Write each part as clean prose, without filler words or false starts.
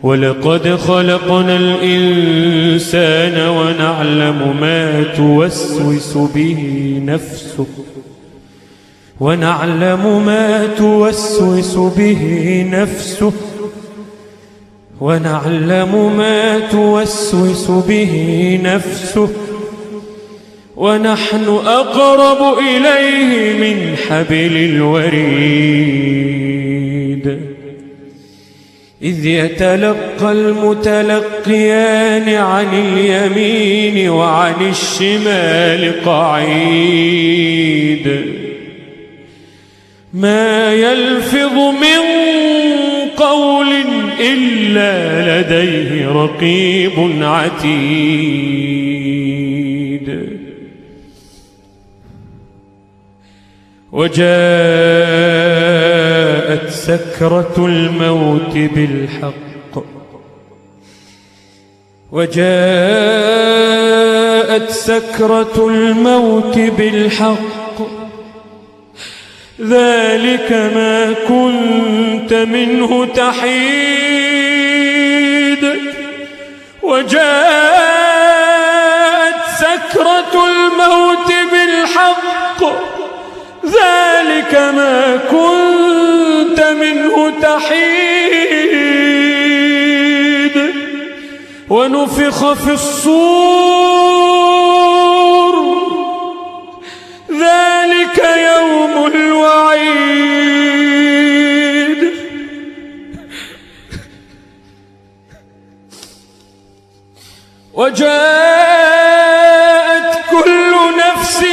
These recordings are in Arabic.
ولقد خلقنا الإنسان ونعلم ما توسوس به نفسه ونعلم ما توسوس به نفسه ونحن أقرب إليه من حبل الوريد إذ يتلقى المتلقيان عن اليمين وعن الشمال قعيد ما يلفظ من قول إلا لديه رقيب عتيد وجاءت سكرة الموت بالحق ذلك ما كنت منه تحيد وجاءت سكرة الموت بالحق ذلك ما كنت منه تحيد ونفخ في الصور ذلك يوم الوعيد وجاءت كل نفس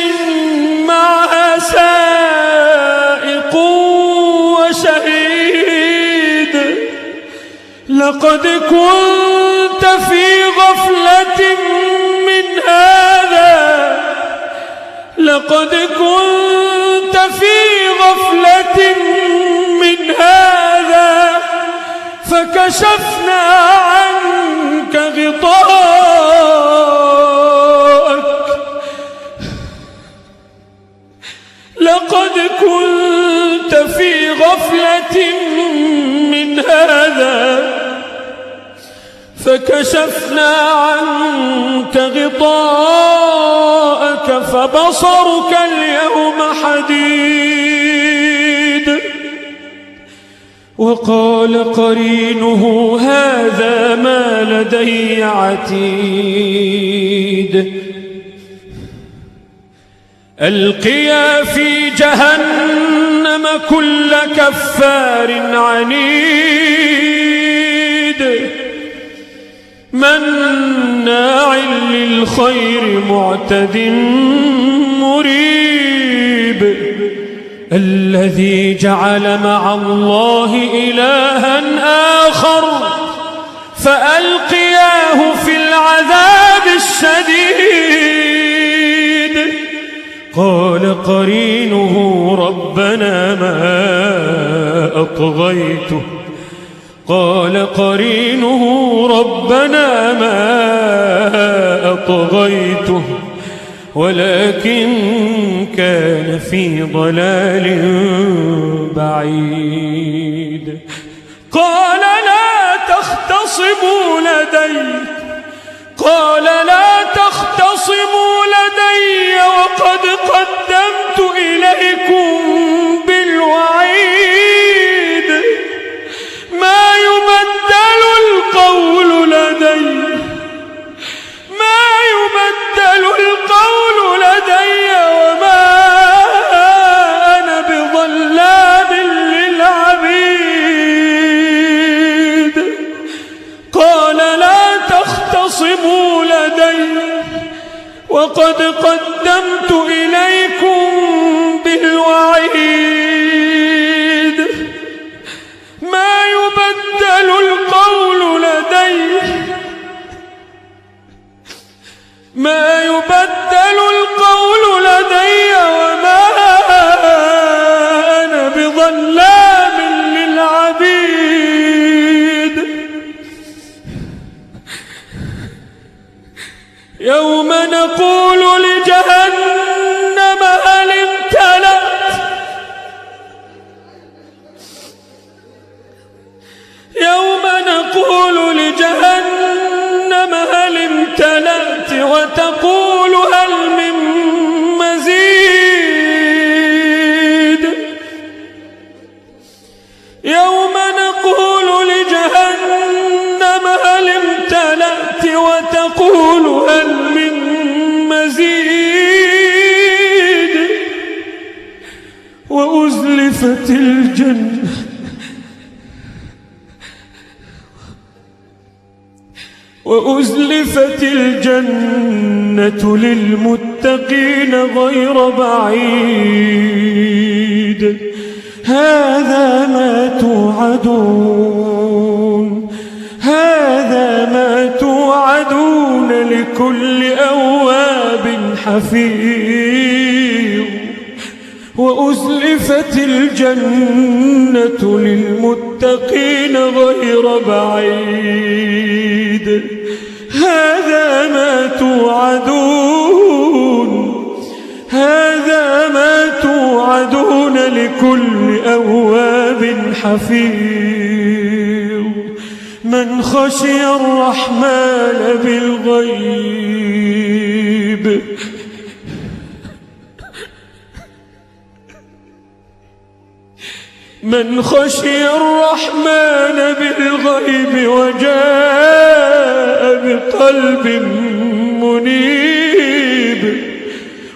معها سائق وشهيد لقد كنت في غفلة من هذا فكشفنا عنك غطاءك لقد كنت في غفلة من هذا فكشفنا عنك غطاءك فبصرك اليوم حديد وقال قرينه هذا ما لدي عتيد ألقيا في جهنم كل كفار عنيد مناع للخير معتد مريب الذي جعل مع الله إلها آخر فألقياه في العذاب الشديد قال قرينه ربنا ما أطغيته ولكن كان في ضلال بعيد قال لا تختصموا لدي وقد قدمت إليكم بالوعيد ما يبدل القول لدي وما أنا بظلام للعبيد قال لا تختصموا لدي وقد قدمت إليكم بالوعيد ما يبدل القول لدي وما أنا بظلام للعبيد يوم نقول لجهنم هل امتلأت يوم نقول وأزلفت الجنة وأزلفت الجنة للمتقين غير بعيد. هذا ما توعدون، هذا ما توعدون لكل أواب حفيظ. وأزلفت الجنة للمتقين غير بعيد. هذا ما توعدون، هذا ما توعدون لكل أواب حفيظ. من خشي الرحمن بالغيب من خشي الرحمن بالغيب وجاء بقلب منيب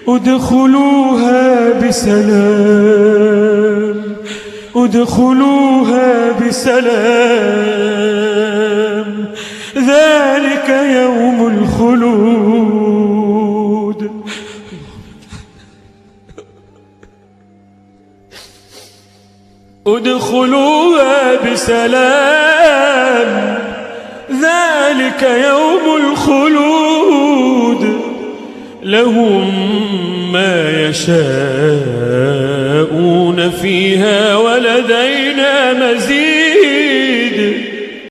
ادخلوها بسلام، ادخلوها بسلام. ذلك يوم الخلود. ادخلوها بسلام. ذلك يوم الخلود. لهم ما يشاءون فيها ولدينا مزيد.